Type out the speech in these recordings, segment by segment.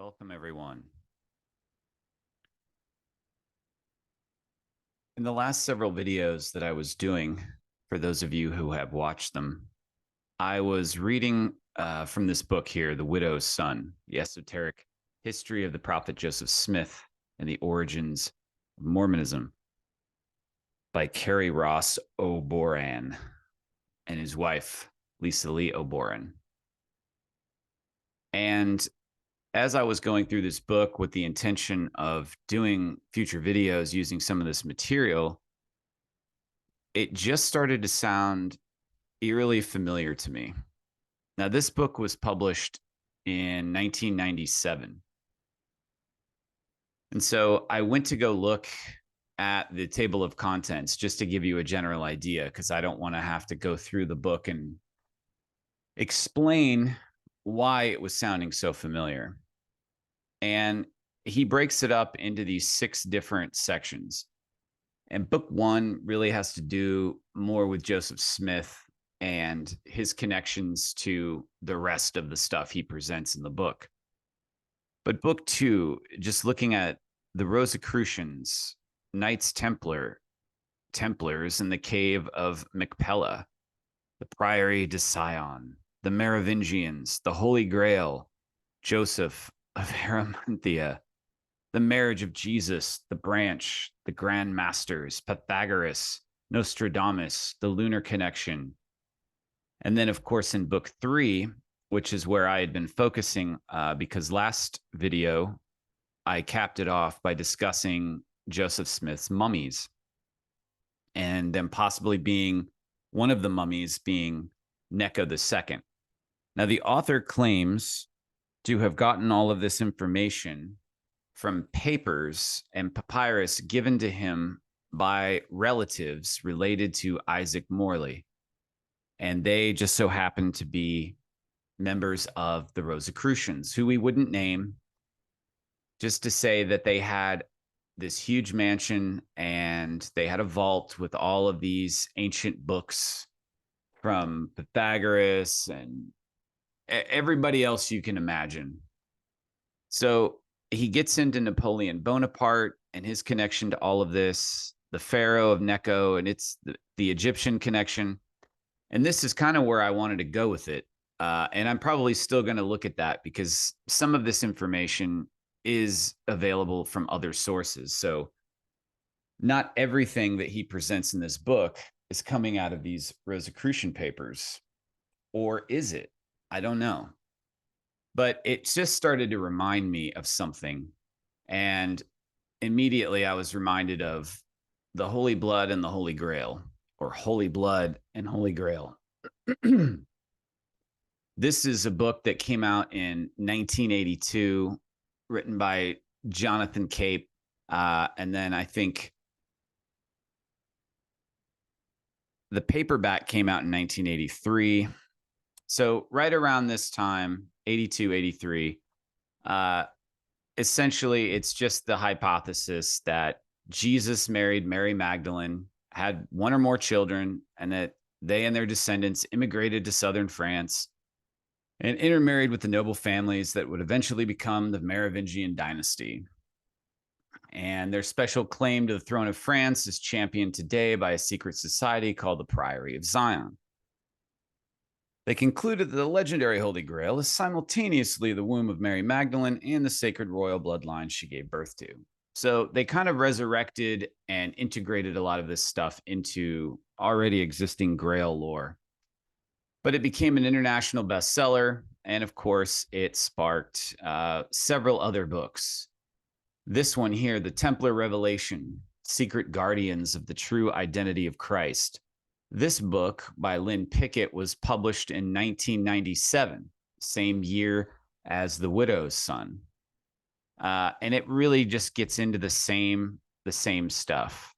Welcome, everyone. In the last several videos that I was doing, for those of you who have watched them, I was reading from this book here, The Widow's Son, The Esoteric History of the Prophet Joseph Smith and the Origins of Mormonism by Kerry Ross Boren and his wife, Lisa Lee Boren. And as I was going through this book with the intention of doing future videos using some of this material, it just started to sound eerily familiar to me. Now, this book was published in 1997. And so I went to go look at the table of contents just to give you a general idea, because I don't want to have to go through the book and explain why it was sounding so familiar. And he breaks it up into these 6 different sections. And book 1 really has to do more with Joseph Smith and his connections to the rest of the stuff he presents in the book. But book 2, just looking at the Rosicrucians, Knights Templars in the cave of Macpella, the Priory de Sion, the Merovingians, the Holy Grail, Joseph of Arimathea, the marriage of Jesus, the branch, the Grand Masters, Pythagoras, Nostradamus, the lunar connection. And then, of course, in book 3, which is where I had been focusing, because last video, I capped it off by discussing Joseph Smith's mummies, and then possibly being one of the mummies being Necho II. Now, the author claims to have gotten all of this information from papers and papyrus given to him by relatives related to Isaac Morley. And they just so happen to be members of the Rosicrucians, who we wouldn't name, just to say that they had this huge mansion and they had a vault with all of these ancient books from Pythagoras and everybody else you can imagine. So he gets into Napoleon Bonaparte and his connection to all of this, the Pharaoh of Necho, and it's the Egyptian connection. And this is kind of where I wanted to go with it. And I'm probably still going to look at that because some of this information is available from other sources. So not everything that he presents in this book is coming out of these Rosicrucian papers. Or is it? I don't know. But it just started to remind me of something. And immediately I was reminded of the Holy Blood and the Holy Grail, or Holy Blood and Holy Grail. This is a book that came out in 1982, written by Jonathan Cape. And then I think the paperback came out in 1983. So right around this time, 82, 83, essentially it's just the hypothesis that Jesus married Mary Magdalene, had one or more children, and that they and their descendants immigrated to southern France and intermarried with the noble families that would eventually become the Merovingian dynasty. And their special claim to the throne of France is championed today by a secret society called the Priory of Zion. They concluded that the legendary Holy Grail is simultaneously the womb of Mary Magdalene and the sacred royal bloodline she gave birth to. So they kind of resurrected and integrated a lot of this stuff into already existing Grail lore. But it became an international bestseller, and of course, it sparked several other books. This one here, The Templar Revelation, Secret Guardians of the True Identity of Christ. This book by Lynn Pickett was published in 1997, same year as The Widow's Son. And it really just gets into the same stuff.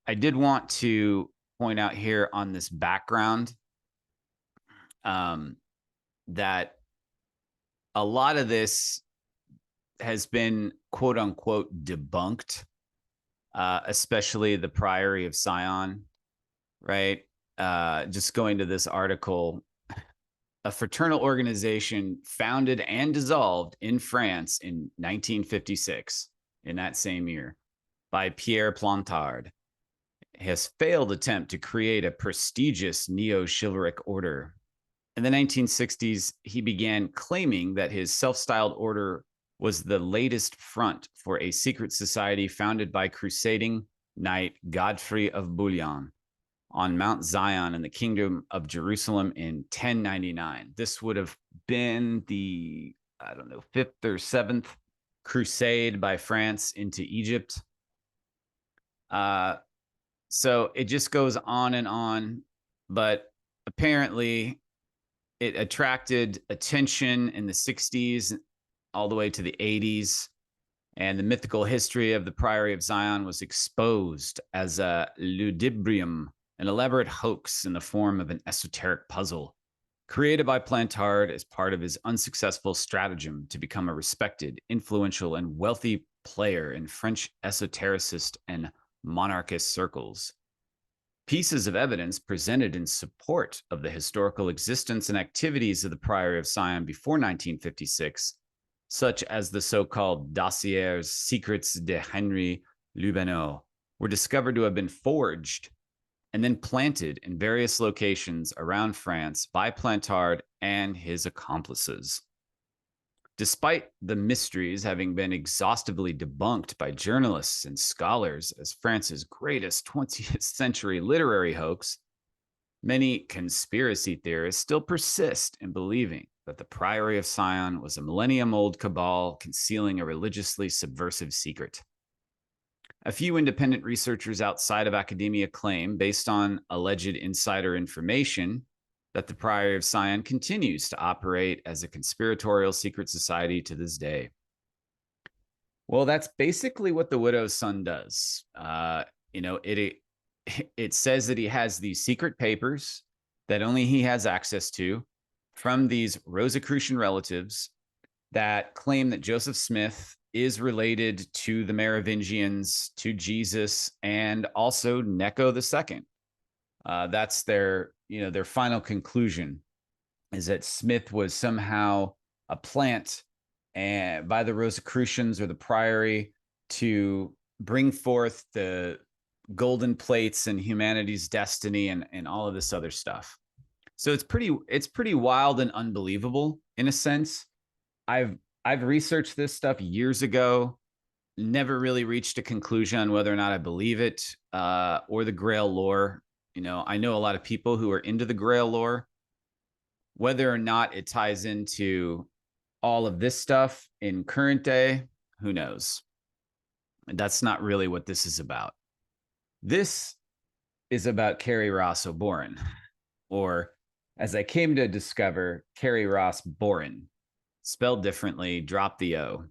I did want to point out here on this background that a lot of this has been quote unquote debunked, especially the Priory of Sion, right? Just going to this article a fraternal organization founded and dissolved in France in 1956, in that same year, by Pierre Plantard, his failed attempt to create a prestigious neo-chivalric order. In the 1960s, he began claiming that his self-styled order was the latest front for a secret society founded by crusading knight Godfrey of Bouillon on Mount Zion in the Kingdom of Jerusalem in 1099. This would have been the, I don't know, 5th or 7th crusade by France into Egypt. So it just goes on, but apparently it attracted attention in the 60s all the way to the 80s. And the mythical history of the Priory of Zion was exposed as a ludibrium, an elaborate hoax in the form of an esoteric puzzle created by Plantard as part of his unsuccessful stratagem to become a respected, influential, and wealthy player in French esotericist and monarchist circles. Pieces of evidence presented in support of the historical existence and activities of the Priory of Zion before 1956, such as the so-called Dossiers Secrets de Henri Lubinot, were discovered to have been forged and then planted in various locations around France by Plantard and his accomplices. Despite the mysteries having been exhaustively debunked by journalists and scholars as France's greatest 20th century literary hoax, many conspiracy theorists still persist in believing that the Priory of Zion was a millennium-old cabal concealing a religiously subversive secret. A few independent researchers outside of academia claim, based on alleged insider information, that the Priory of Zion continues to operate as a conspiratorial secret society to this day. Well, that's basically what the widow's son does. It says that he has these secret papers that only he has access to from these Rosicrucian relatives that claim that Joseph Smith is related to the Merovingians, to Jesus, and also Necho II. That's their final conclusion, is that Smith was somehow a plant and by the Rosicrucians or the Priory to bring forth the golden plates and humanity's destiny and all of this other stuff. So it's pretty wild and unbelievable in a sense. I've researched this stuff years ago, never really reached a conclusion on whether or not I believe it or the Grail lore. I know a lot of people who are into the Grail lore. Whether or not it ties into all of this stuff in current day, who knows? And that's not really what this is about. This is about Kerry Ross Boren, or as I came to discover, Kerry Ross Boren, spelled differently, drop the O.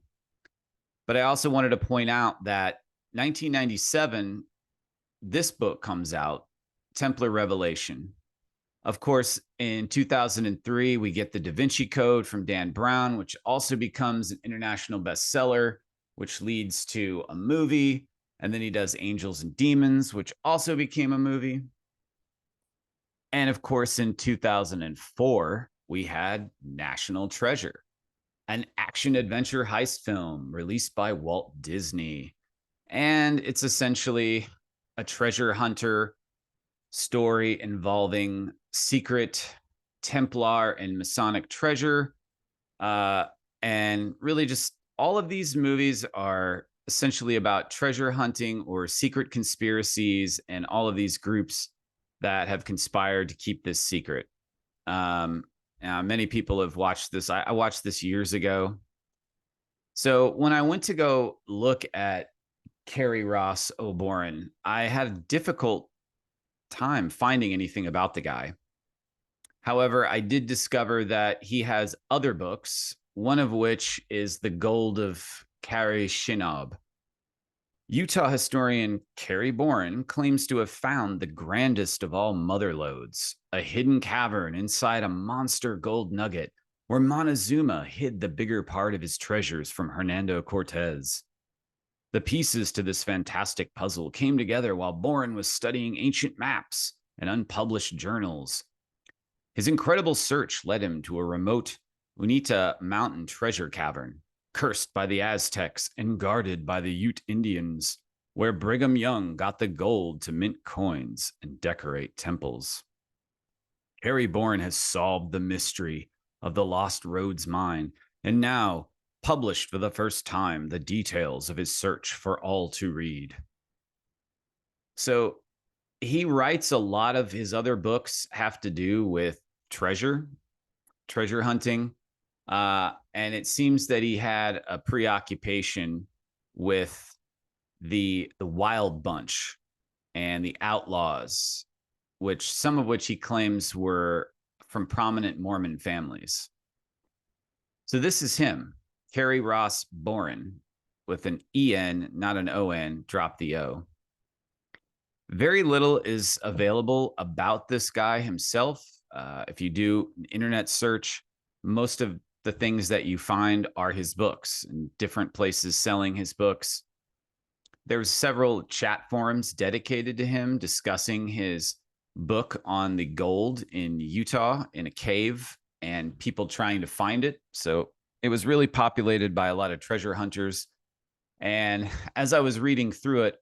But I also wanted to point out that 1997, this book comes out, Templar Revelation. Of course, in 2003, we get the Da Vinci Code from Dan Brown, which also becomes an international bestseller, which leads to a movie. And then he does Angels and Demons, which also became a movie. And of course, in 2004, we had National Treasure, an action-adventure heist film released by Walt Disney. And it's essentially a treasure hunter story involving secret Templar and Masonic treasure. And really just all of these movies are essentially about treasure hunting or secret conspiracies and all of these groups that have conspired to keep this secret. Many people have watched this. I watched this years ago. So when I went to go look at Kerry Ross Boren, I had a difficult time finding anything about the guy. However, I did discover that he has other books, one of which is The Gold of Carrie Shinob. Utah historian Kerry Boren claims to have found the grandest of all mother lodes, a hidden cavern inside a monster gold nugget where Montezuma hid the bigger part of his treasures from Hernando Cortez. The pieces to this fantastic puzzle came together while Boren was studying ancient maps and unpublished journals. His incredible search led him to a remote Unita mountain treasure cavern, cursed by the Aztecs and guarded by the Ute Indians, where Brigham Young got the gold to mint coins and decorate temples. Kerry Boren has solved the mystery of the Lost Roads mine and now published for the first time the details of his search for all to read. So he writes a lot of his other books have to do with treasure hunting. And it seems that he had a preoccupation with the Wild Bunch and the Outlaws, which some of which he claims were from prominent Mormon families. So this is him, Kerry Ross Boren, with an EN, not an ON, drop the O. Very little is available about this guy himself. If you do an internet search, most of the things that you find are his books and different places selling his books. There's several chat forums dedicated to him discussing his book on the gold in Utah in a cave and people trying to find it. So it was really populated by a lot of treasure hunters. And as I was reading through it,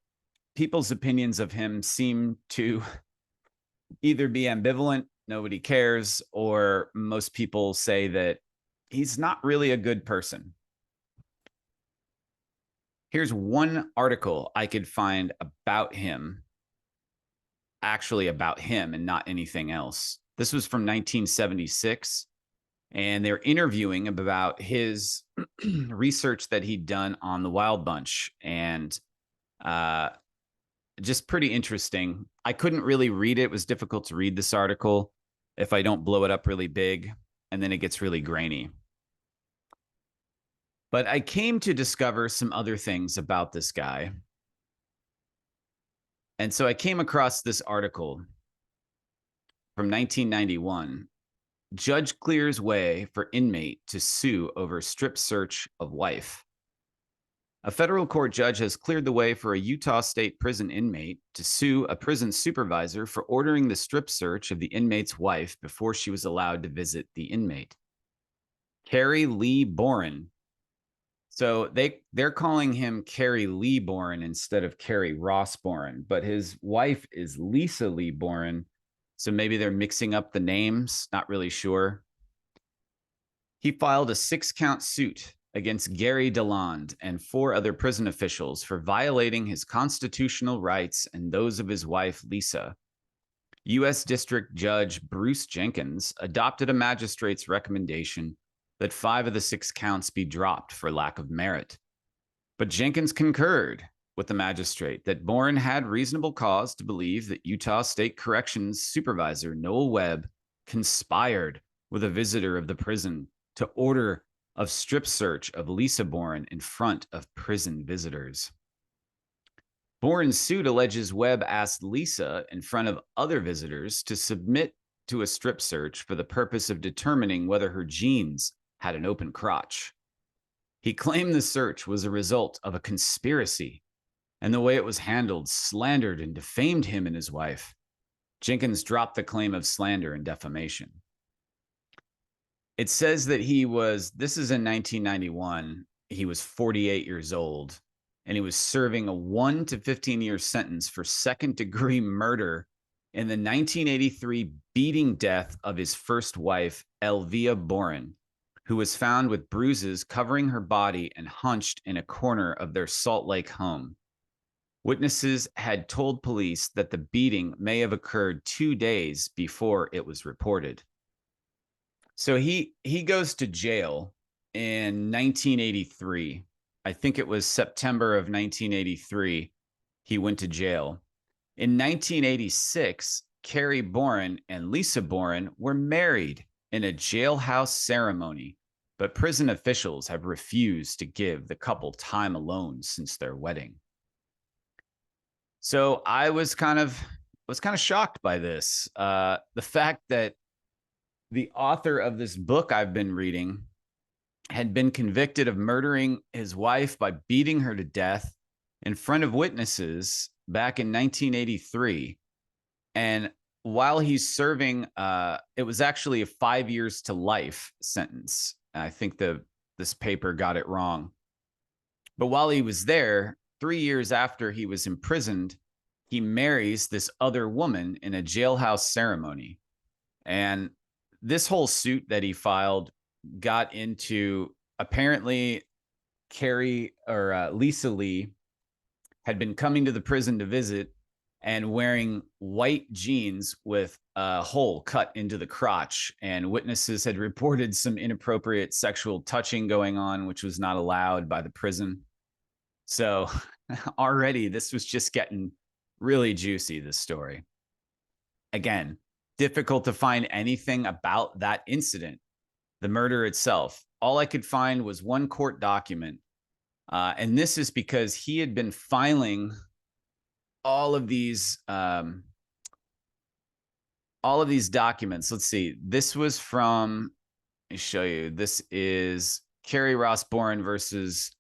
people's opinions of him seem to either be ambivalent, nobody cares, or most people say that he's not really a good person. Here's one article I could find about him, actually about him and not anything else. This was from 1976, and they're interviewing about his research that he'd done on the Wild Bunch, and just pretty interesting. I couldn't really read it. It was difficult to read this article if I don't blow it up really big, and then it gets really grainy. But I came to discover some other things about this guy. And so I came across this article from 1991. Judge clears way for inmate to sue over strip search of wife. A federal court judge has cleared the way for a Utah State prison inmate to sue a prison supervisor for ordering the strip search of the inmate's wife before she was allowed to visit the inmate. Kerry Lee Boren. So they're calling him Kerry Lee Boren instead of Kerry Ross Boren, but his wife is Lisa Lee Boren. So maybe they're mixing up the names, not really sure. He filed a 6-count suit against Gary DeLond and 4 other prison officials for violating his constitutional rights and those of his wife, Lisa. U.S. District Judge Bruce Jenkins adopted a magistrate's recommendation that 5 of the 6 counts be dropped for lack of merit. But Jenkins concurred with the magistrate that Boren had reasonable cause to believe that Utah State Corrections Supervisor Noel Webb conspired with a visitor of the prison to order of strip search of Lisa Boren in front of prison visitors. Boren's suit alleges Webb asked Lisa in front of other visitors to submit to a strip search for the purpose of determining whether her jeans had an open crotch. He claimed the search was a result of a conspiracy, and the way it was handled slandered and defamed him and his wife. Jenkins dropped the claim of slander and defamation. It says that this is in 1991, he was 48 years old, and he was serving a 1 to 15-year sentence for second-degree murder in the 1983 beating death of his first wife, Elvia Boren, who was found with bruises covering her body and hunched in a corner of their Salt Lake home. Witnesses had told police that the beating may have occurred 2 days before it was reported. So he goes to jail in 1983. I think it was September of 1983. He went to jail. In 1986, Kerry Boren and Lisa Boren were married in a jailhouse ceremony, but prison officials have refused to give the couple time alone since their wedding. So I was kind of shocked by this. The fact that the author of this book I've been reading had been convicted of murdering his wife by beating her to death in front of witnesses back in 1983. And while he's serving, it was actually a 5 years to life sentence. I think this paper got it wrong. But while he was there, 3 years after he was imprisoned, he marries this other woman in a jailhouse ceremony. And this whole suit that he filed got into, apparently Carrie or Lisa Lee had been coming to the prison to visit and wearing white jeans with a hole cut into the crotch. And witnesses had reported some inappropriate sexual touching going on, which was not allowed by the prison. So already this was just getting really juicy, this story. Again, difficult to find anything about that incident, the murder itself. All I could find was one court document. And this is because he had been filing all of these documents. Let's see. This was from, let me show you. This is Kerry Ross Boren versus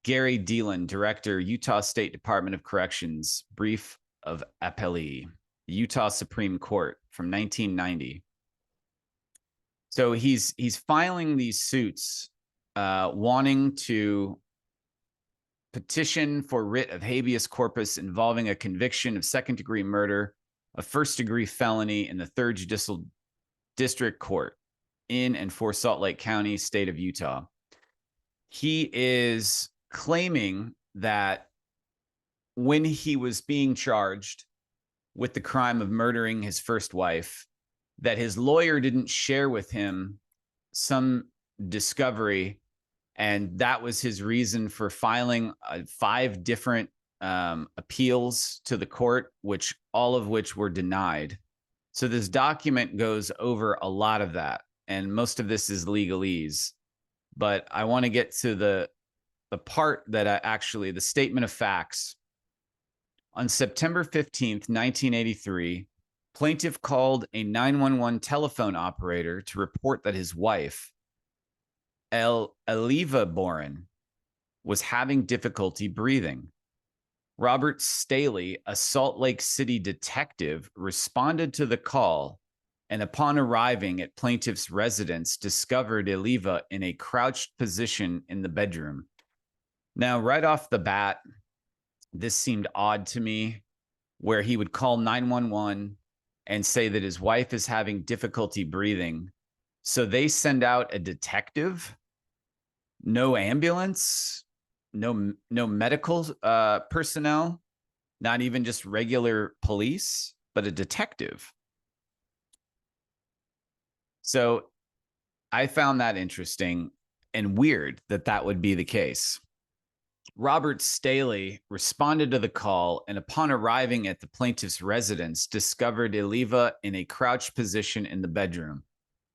Gary Dealin, Director, Utah State Department of Corrections, Brief of Appellee, Utah Supreme Court from 1990. So he's filing these suits, wanting to petition for writ of habeas corpus involving a conviction of second-degree murder, a first-degree felony in the 3rd Judicial District Court in and for Salt Lake County, state of Utah. He is claiming that when he was being charged with the crime of murdering his first wife, that his lawyer didn't share with him some discovery, and that was his reason for filing 5 different appeals to the court, which all of which were denied. So this document goes over a lot of that, and most of this is legalese. But I want to get to the part that actually, the statement of facts. On September 15th, 1983, plaintiff called a 911 telephone operator to report that his wife, Eliva Boren, was having difficulty breathing. Robert Staley, a Salt Lake City detective, responded to the call, and upon arriving at plaintiff's residence, discovered Eliva in a crouched position in the bedroom. Now, right off the bat, this seemed odd to me, where he would call 911 and say that his wife is having difficulty breathing. So they send out a detective, no ambulance, no medical personnel, not even just regular police, but a detective. So I found that interesting and weird that that would be the case. Robert Staley responded to the call, and upon arriving at the plaintiff's residence, discovered Eliva in a crouched position in the bedroom.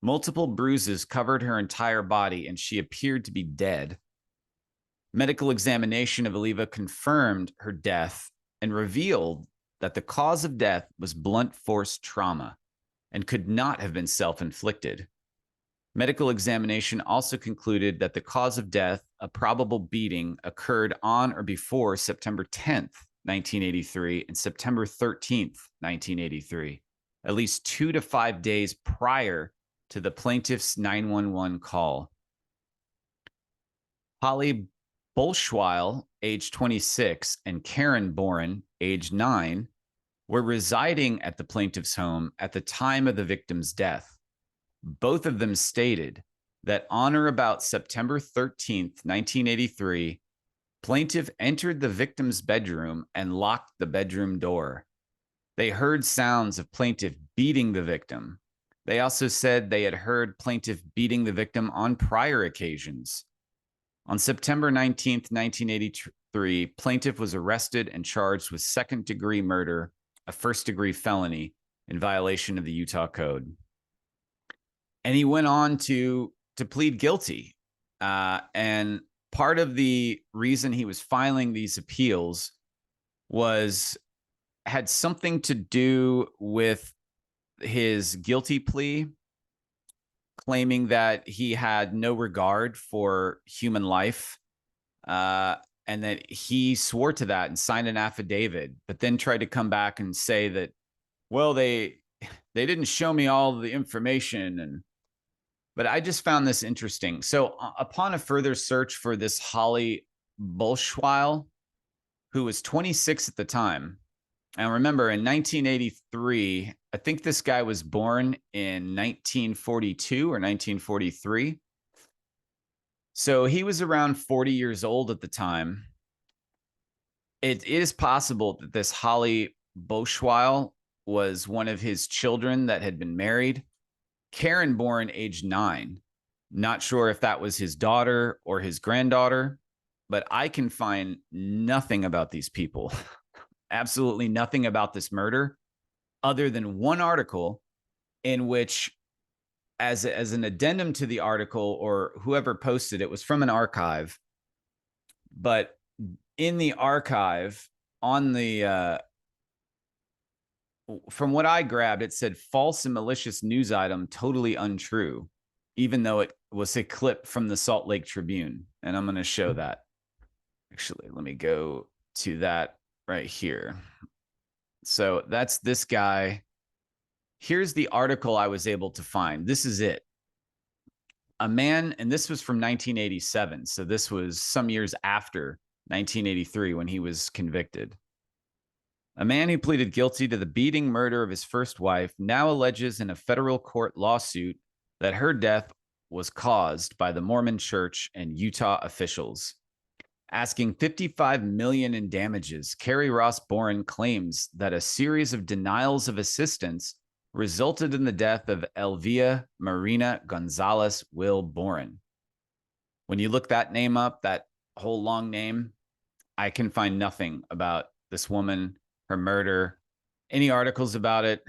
Multiple bruises covered her entire body, and she appeared to be dead. Medical examination of Eliva confirmed her death and revealed that the cause of death was blunt force trauma and could not have been self-inflicted. Medical examination also concluded that the cause of death, a probable beating, occurred on or before September 10th, 1983, and September 13th, 1983, at least 2 to 5 days prior to the plaintiff's 911 call. Holly Bolschweil, age 26, and Karen Boren, age 9, were residing at the plaintiff's home at the time of the victim's death. Both of them stated that on or about September 13th, 1983, plaintiff entered the victim's bedroom and locked the bedroom door. They heard sounds of plaintiff beating the victim. They also said they had heard plaintiff beating the victim on prior occasions. On September 19th, 1983, plaintiff was arrested and charged with second-degree murder, a first-degree felony in violation of the Utah Code. And he went on to plead guilty. And part of the reason he was filing these appeals had something to do with his guilty plea, claiming that he had no regard for human life, and that he swore to that and signed an affidavit, but then tried to come back and say that, well, they they didn't show me all the information. But I just found this interesting. So upon a further search for this Holly Bolschweil, who was 26 at the time, and remember in 1983, I think this guy was born in 1942 or 1943. So he was around 40 years old at the time. It is possible that this Holly Bolschweil was one of his children that had been married. Karen Boren, age 9. Not sure if that was his daughter or his granddaughter, but I can find nothing about these people. Absolutely nothing about this murder other than one article in which, as an addendum to the article, or whoever posted it was from an archive, but in the archive on the from what I grabbed, it said false and malicious news item, totally untrue, even though it was a clip from the Salt Lake Tribune. And I'm going to show that. Actually, let me go to that right here. So that's this guy. Here's the article I was able to find. This is it. A man, and this was from 1987. So this was some years after 1983 when he was convicted. A man who pleaded guilty to the beating murder of his first wife now alleges in a federal court lawsuit that her death was caused by the Mormon Church and Utah officials. Asking $55 million in damages, Kerry Ross Boren claims that a series of denials of assistance resulted in the death of Elvia Marina Gonzalez Will Boren. When you look that name up, that whole long name, I can find nothing about this woman, her murder, any articles about it,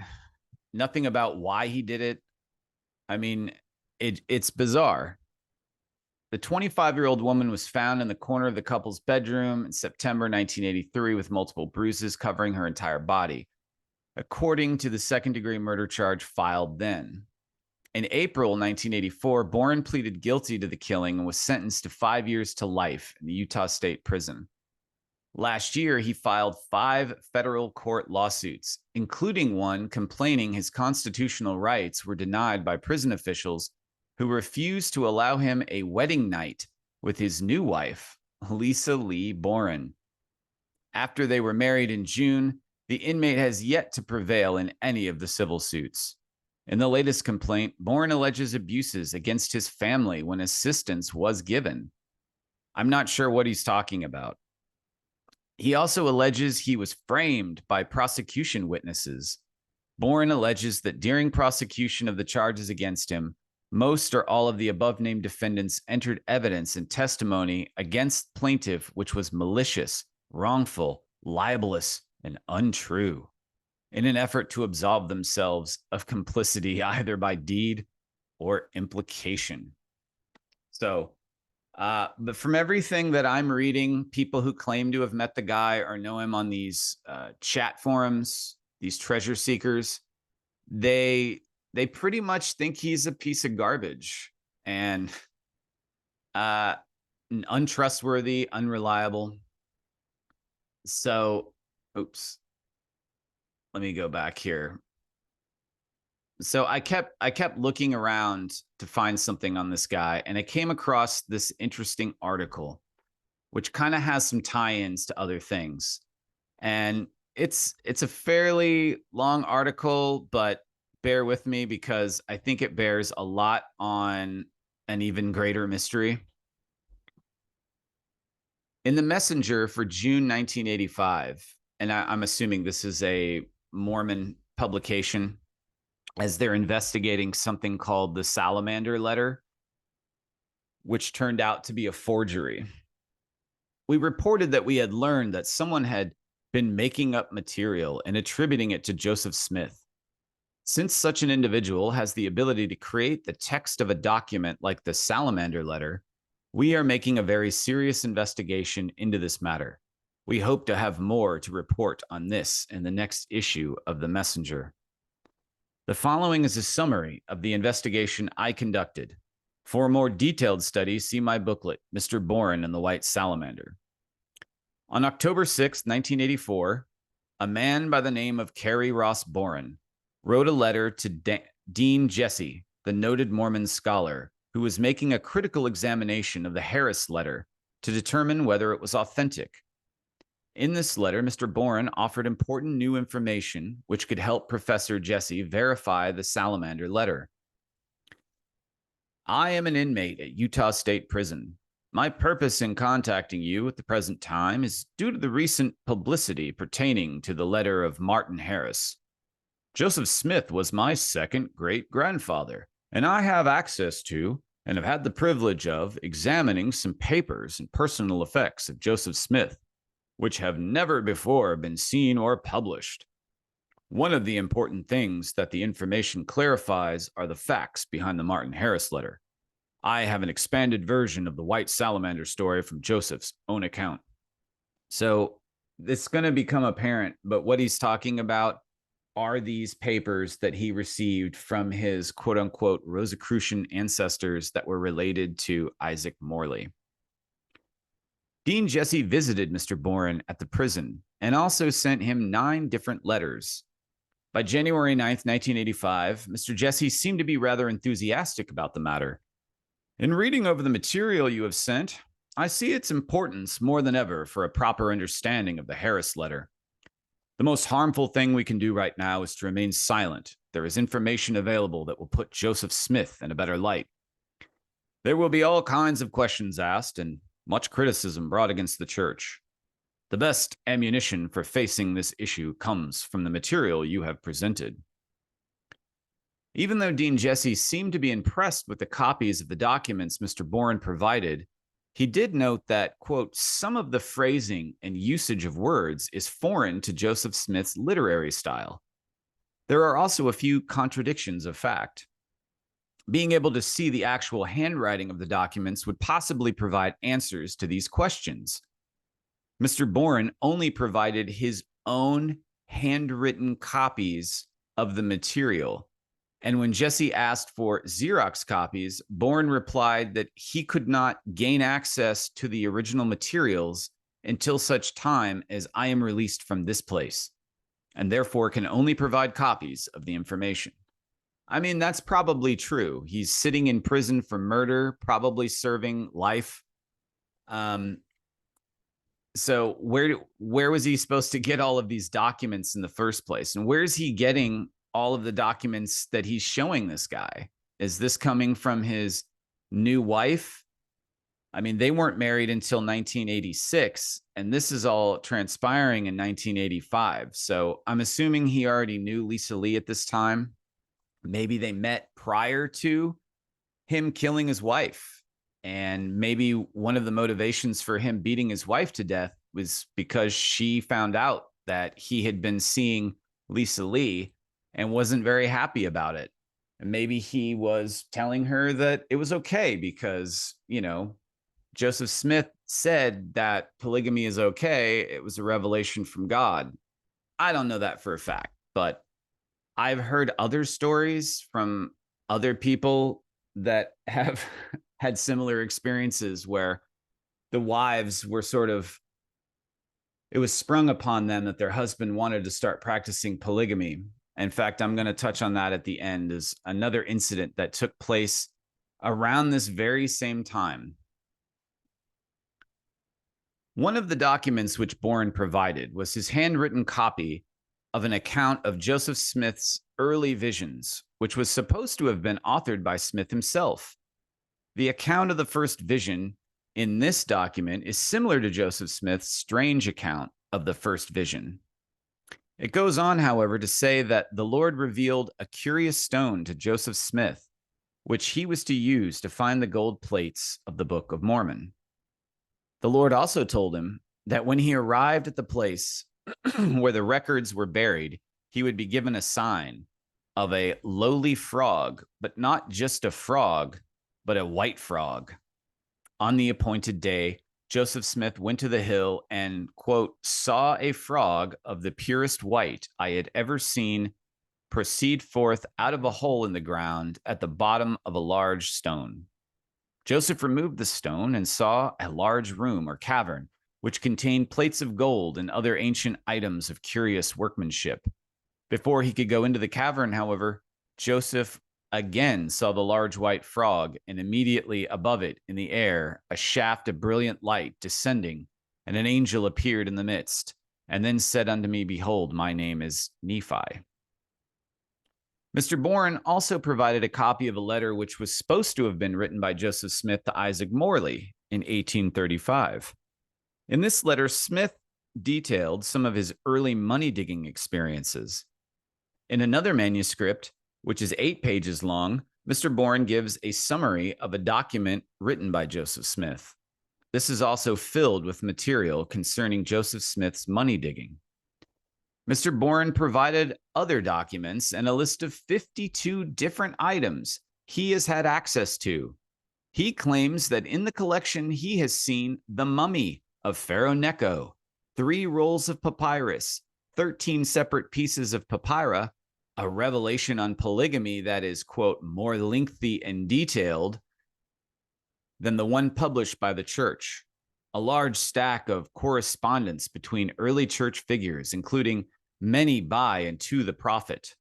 nothing about why he did it. I mean, it's bizarre. The 25-year-old woman was found in the corner of the couple's bedroom in September 1983 with multiple bruises covering her entire body, according to the second-degree murder charge filed then. In April 1984, Boren pleaded guilty to the killing and was sentenced to 5 years to life in the Utah State Prison. Last year, he filed 5 federal court lawsuits, including one complaining his constitutional rights were denied by prison officials who refused to allow him a wedding night with his new wife, Lisa Lee Boren. After they were married in June, the inmate has yet to prevail in any of the civil suits. In the latest complaint, Boren alleges abuses against his family when assistance was given. I'm not sure what he's talking about. He also alleges he was framed by prosecution witnesses. Boren alleges that during prosecution of the charges against him, most or all of the above-named defendants entered evidence and testimony against plaintiff which was malicious, wrongful, libelous, and untrue, in an effort to absolve themselves of complicity either by deed or implication. So, but from everything that I'm reading, people who claim to have met the guy or know him on these chat forums, these treasure seekers, they pretty much think he's a piece of garbage and untrustworthy, unreliable. So, oops. Let me go back here. So I kept looking around to find something on this guy, and I came across this interesting article, which kind of has some tie-ins to other things. And it's a fairly long article, but bear with me because I think it bears a lot on an even greater mystery. In the Messenger for June 1985, and I'm assuming this is a Mormon publication, as they're investigating something called the Salamander Letter, which turned out to be a forgery. We reported that we had learned that someone had been making up material and attributing it to Joseph Smith. Since such an individual has the ability to create the text of a document like the Salamander Letter, we are making a very serious investigation into this matter. We hope to have more to report on this in the next issue of the Messenger. The following is a summary of the investigation I conducted. For a more detailed study, see my booklet, Mr. Boren and the White Salamander. On October 6, 1984, a man by the name of Kerry Ross Boren wrote a letter to Dean Jesse, the noted Mormon scholar, who was making a critical examination of the Harris letter to determine whether it was authentic. In this letter, Mr. Boren offered important new information which could help Professor Jesse verify the salamander letter. I am an inmate at Utah State Prison. My purpose in contacting you at the present time is due to the recent publicity pertaining to the letter of Martin Harris. Joseph Smith was my second great-grandfather, and I have access to and have had the privilege of examining some papers and personal effects of Joseph Smith, which have never before been seen or published. One of the important things that the information clarifies are the facts behind the Martin Harris letter. I have an expanded version of the white salamander story from Joseph's own account. So it's going to become apparent, but what he's talking about are these papers that he received from his quote-unquote Rosicrucian ancestors that were related to Isaac Morley. Dean Jesse visited Mr. Boren at the prison and also sent him 9 different letters. By January 9th, 1985, Mr. Jesse seemed to be rather enthusiastic about the matter. In reading over the material you have sent, I see its importance more than ever for a proper understanding of the Harris letter. The most harmful thing we can do right now is to remain silent. There is information available that will put Joseph Smith in a better light. There will be all kinds of questions asked and much criticism brought against the church. The best ammunition for facing this issue comes from the material you have presented. Even though Dean Jesse seemed to be impressed with the copies of the documents Mr. Boren provided, he did note that, quote, some of the phrasing and usage of words is foreign to Joseph Smith's literary style. There are also a few contradictions of fact. Being able to see the actual handwriting of the documents would possibly provide answers to these questions. Mr. Boren only provided his own handwritten copies of the material. And when Jesse asked for Xerox copies, Boren replied that he could not gain access to the original materials until such time as I am released from this place, and therefore can only provide copies of the information. I mean, that's probably true. He's sitting in prison for murder, probably serving life. So where was he supposed to get all of these documents in the first place? And where is he getting all of the documents that he's showing this guy? Is this coming from his new wife? I mean, they weren't married until 1986, and this is all transpiring in 1985. So I'm assuming he already knew Lisa Lee at this time. Maybe they met prior to him killing his wife. And maybe one of the motivations for him beating his wife to death was because she found out that he had been seeing Lisa Lee and wasn't very happy about it. And maybe he was telling her that it was okay because, you know, Joseph Smith said that polygamy is okay. It was a revelation from God. I don't know that for a fact, but I've heard other stories from other people that have had similar experiences where the wives were it was sprung upon them that their husband wanted to start practicing polygamy. In fact, I'm going to touch on that at the end as another incident that took place around this very same time. One of the documents which Boren provided was his handwritten copy of an account of Joseph Smith's early visions, which was supposed to have been authored by Smith himself. The account of the first vision in this document is similar to Joseph Smith's strange account of the first vision. It goes on, however, to say that the Lord revealed a curious stone to Joseph Smith, which he was to use to find the gold plates of the Book of Mormon. The Lord also told him that when he arrived at the place where the records were buried, he would be given a sign of a lowly frog, but not just a frog, but a white frog. On the appointed day, Joseph Smith went to the hill and, quote, saw a frog of the purest white I had ever seen proceed forth out of a hole in the ground at the bottom of a large stone. Joseph removed the stone and saw a large room or cavern, which contained plates of gold and other ancient items of curious workmanship. Before he could go into the cavern, however, Joseph again saw the large white frog, and immediately above it in the air, a shaft of brilliant light descending, and an angel appeared in the midst, and then said unto me, Behold, my name is Nephi. Mr. Boren also provided a copy of a letter which was supposed to have been written by Joseph Smith to Isaac Morley in 1835. In this letter, Smith detailed some of his early money digging experiences. In another manuscript, which is 8 pages long, Mr. Boren gives a summary of a document written by Joseph Smith. This is also filled with material concerning Joseph Smith's money digging. Mr. Boren provided other documents and a list of 52 different items he has had access to. He claims that in the collection he has seen the mummy of Pharaoh Necho, 3 rolls of papyrus, 13 separate pieces of papyri, a revelation on polygamy that is, quote, more lengthy and detailed than the one published by the church, a large stack of correspondence between early church figures, including many by and to the prophet,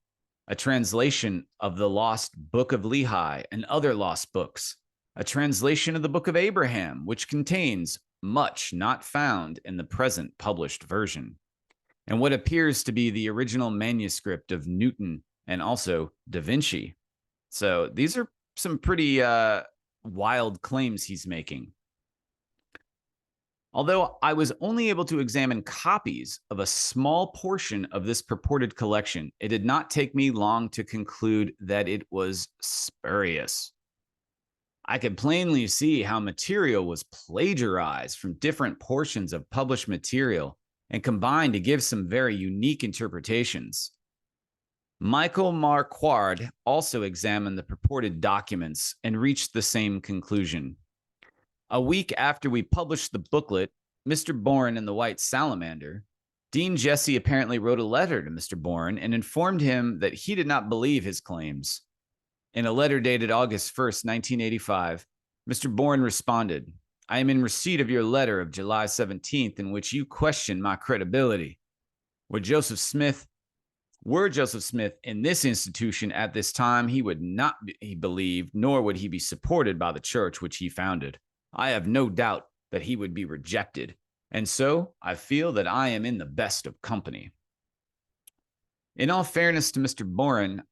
a translation of the lost Book of Lehi and other lost books, a translation of the Book of Abraham, which contains much not found in the present published version, and what appears to be the original manuscript of Newton and also Da Vinci. So these are some pretty wild claims he's making. Although I was only able to examine copies of a small portion of this purported collection, it did not take me long to conclude that it was spurious. I could plainly see how material was plagiarized from different portions of published material and combined to give some very unique interpretations. Michael Marquard also examined the purported documents and reached the same conclusion. A week after we published the booklet, Mr. Boren and the White Salamander, Dean Jesse apparently wrote a letter to Mr. Boren and informed him that he did not believe his claims. In a letter dated August 1st, 1985, Mr. Boren responded, I am in receipt of your letter of July 17th in which you question my credibility. Were Joseph Smith in this institution at this time, he would not be believed, nor would he be supported by the church which he founded. I have no doubt that he would be rejected, and so I feel that I am in the best of company. In all fairness to Mr. Boren,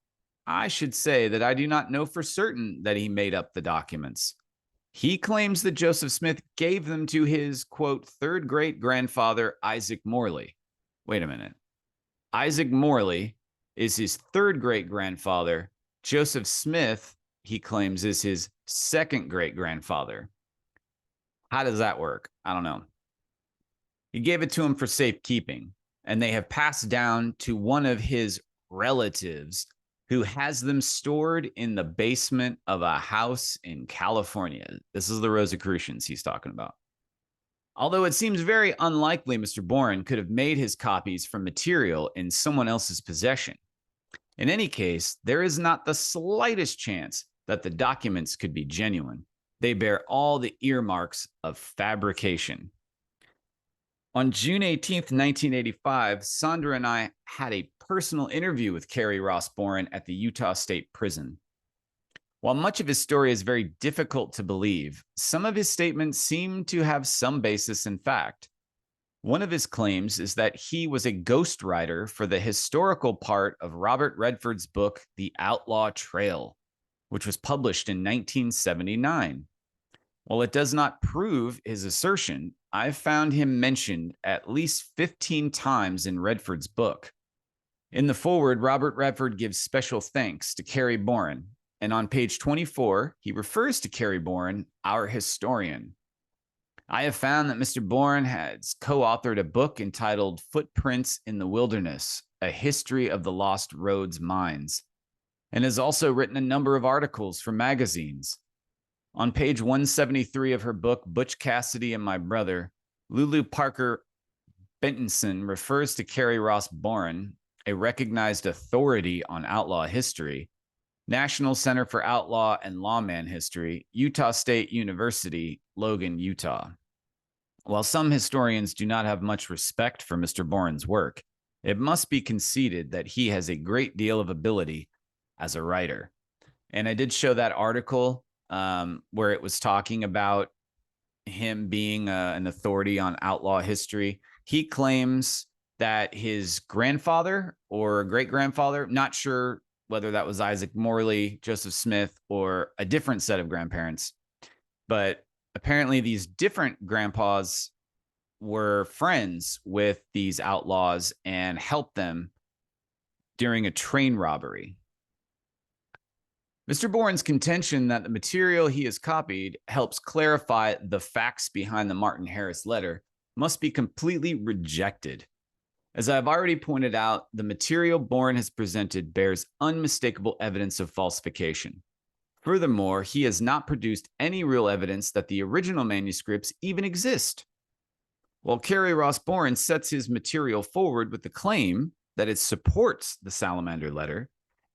I should say that I do not know for certain that he made up the documents. He claims that Joseph Smith gave them to his, quote, third great-grandfather, Isaac Morley. Wait a minute. Isaac Morley is his third great-grandfather. Joseph Smith, he claims, is his second great-grandfather. How does that work? I don't know. He gave it to him for safekeeping, and they have passed down to one of his relatives who has them stored in the basement of a house in California. This is the Rosicrucians he's talking about. Although it seems very unlikely Mr. Boren could have made his copies from material in someone else's possession. In any case, there is not the slightest chance that the documents could be genuine. They bear all the earmarks of fabrication. On June 18th, 1985, Sandra and I had a personal interview with Kerry Ross Boren at the Utah State Prison. While much of his story is very difficult to believe, some of his statements seem to have some basis in fact. One of his claims is that he was a ghostwriter for the historical part of Robert Redford's book, The Outlaw Trail, which was published in 1979. While it does not prove his assertion, I've found him mentioned at least 15 times in Redford's book. In the foreword, Robert Redford gives special thanks to Kerry Boren, and on page 24, he refers to Kerry Boren, our historian. I have found that Mr. Boren has co-authored a book entitled Footprints in the Wilderness, A History of the Lost Roads Mines, and has also written a number of articles for magazines. On page 173 of her book, Butch Cassidy and My Brother, Lulu Parker Bentonson refers to Kerry Ross Boren, a recognized authority on outlaw history, National Center for Outlaw and Lawman History, Utah State University, Logan, Utah. While some historians do not have much respect for Mr. Boren's work, it must be conceded that he has a great deal of ability as a writer. And I did show that article where it was talking about him being an authority on outlaw history. He claims that his grandfather or great grandfather, not sure whether that was Isaac Morley, Joseph Smith, or a different set of grandparents, but apparently these different grandpas were friends with these outlaws and helped them during a train robbery. Mr. Boren's contention that the material he has copied helps clarify the facts behind the Martin Harris letter must be completely rejected. As I've already pointed out, the material Boren has presented bears unmistakable evidence of falsification. Furthermore, he has not produced any real evidence that the original manuscripts even exist. While Kerry Ross Boren sets his material forward with the claim that it supports the Salamander letter,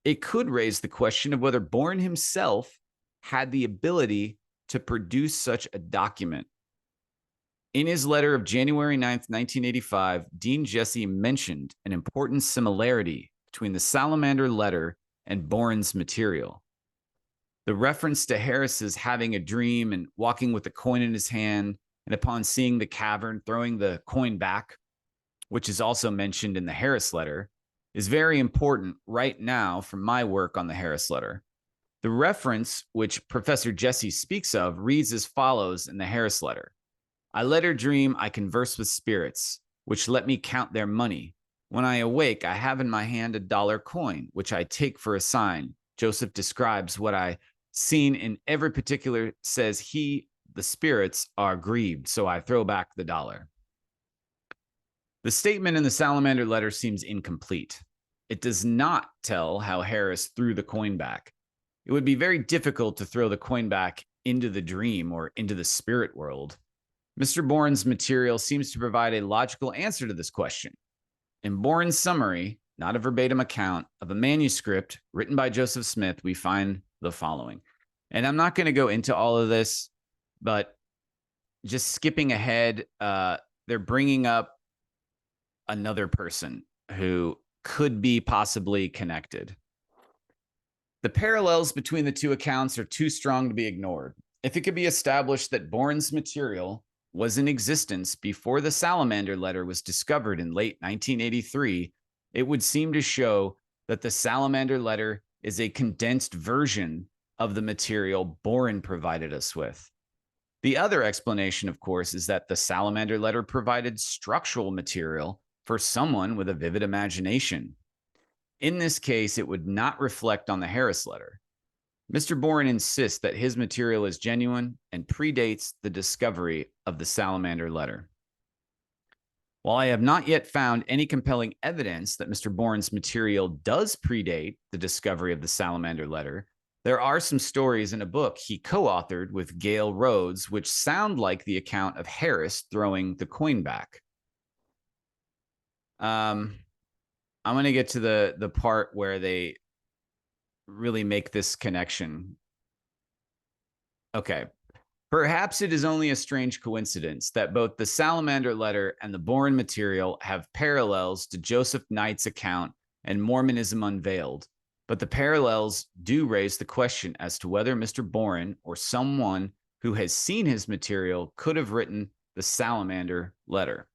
it could raise the question of whether Boren himself had the ability to produce such a document. In his letter of January 9th, 1985, Dean Jesse mentioned an important similarity between the Salamander letter and Boren's material. The reference to Harris's having a dream and walking with a coin in his hand, and upon seeing the cavern, throwing the coin back, which is also mentioned in the Harris letter, is very important right now from my work on the Harris letter. The reference, which Professor Jesse speaks of, reads as follows in the Harris letter. I let her dream I converse with spirits, which let me count their money. When I awake, I have in my hand a dollar coin, which I take for a sign. Joseph describes what I seen in every particular, says he, the spirits, are grieved, so I throw back the dollar. The statement in the Salamander letter seems incomplete. It does not tell how Harris threw the coin back. It would be very difficult to throw the coin back into the dream or into the spirit world. Mr. Boren's material seems to provide a logical answer to this question. In Boren's summary, not a verbatim account, of a manuscript written by Joseph Smith, we find the following. And I'm not going to go into all of this, but just skipping ahead, they're bringing up another person who could be possibly connected. The parallels between the two accounts are too strong to be ignored. If it could be established that Boren's material was in existence before the Salamander letter was discovered in late 1983, it would seem to show that the Salamander letter is a condensed version of the material Boren provided us with. The other explanation, of course, is that the Salamander letter provided structural material for someone with a vivid imagination. In this case, it would not reflect on the Harris letter. Mr. Boren insists that his material is genuine and predates the discovery of the Salamander letter. While I have not yet found any compelling evidence that Mr. Boren's material does predate the discovery of the Salamander letter, there are some stories in a book he co-authored with Gail Rhodes which sound like the account of Harris throwing the coin back. I'm going to get to the part where they really make this connection. Okay. Perhaps it is only a strange coincidence that both the Salamander letter and the Boren material have parallels to Joseph Knight's account and Mormonism Unveiled, but the parallels do raise the question as to whether Mr. Boren or someone who has seen his material could have written the Salamander letter.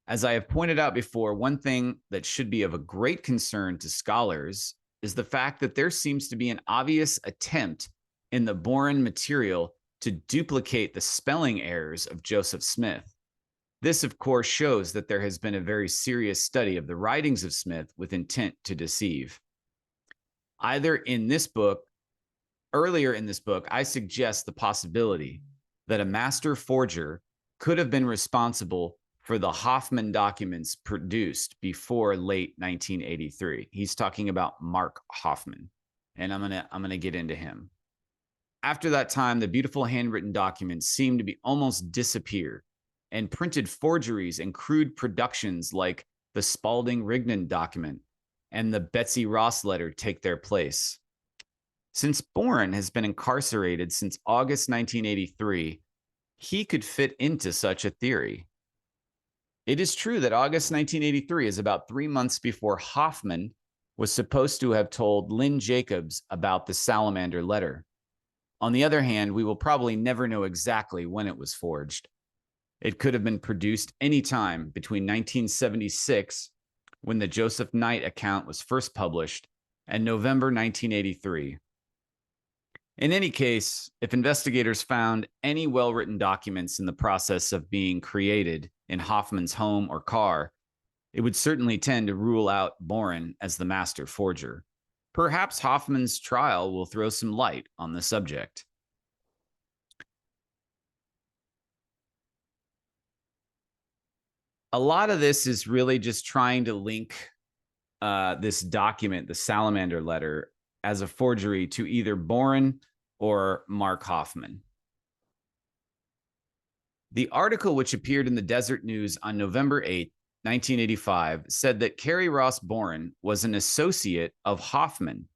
As I have pointed out before, one thing that should be of a great concern to scholars is the fact that there seems to be an obvious attempt in the Boren material to duplicate the spelling errors of Joseph Smith. This, of course, shows that there has been a very serious study of the writings of Smith with intent to deceive. Earlier in this book, I suggest the possibility that a master forger could have been responsible for the Hoffman documents produced before late 1983. He's talking about Mark Hoffman, and I'm gonna get into him. After that time, the beautiful handwritten documents seem to be almost disappeared, and printed forgeries and crude productions like the Spalding-Rignan document and the Betsy Ross letter take their place. Since Boren has been incarcerated since August 1983, he could fit into such a theory. It is true that August 1983 is about 3 months before Hoffman was supposed to have told Lynn Jacobs about the salamander letter. On the other hand, we will probably never know exactly when it was forged. It could have been produced any time between 1976, when the Joseph Knight account was first published, and November 1983. In any case, if investigators found any well-written documents in the process of being created in Hoffman's home or car, it would certainly tend to rule out Boren as the master forger. Perhaps Hoffman's trial will throw some light on the subject. A lot of this is really just trying to link this document, the salamander letter, as a forgery to either Boren or Mark Hoffman. The article, which appeared in the Desert News on November 8, 1985, said that Kerry Ross Boren was an associate of Hoffman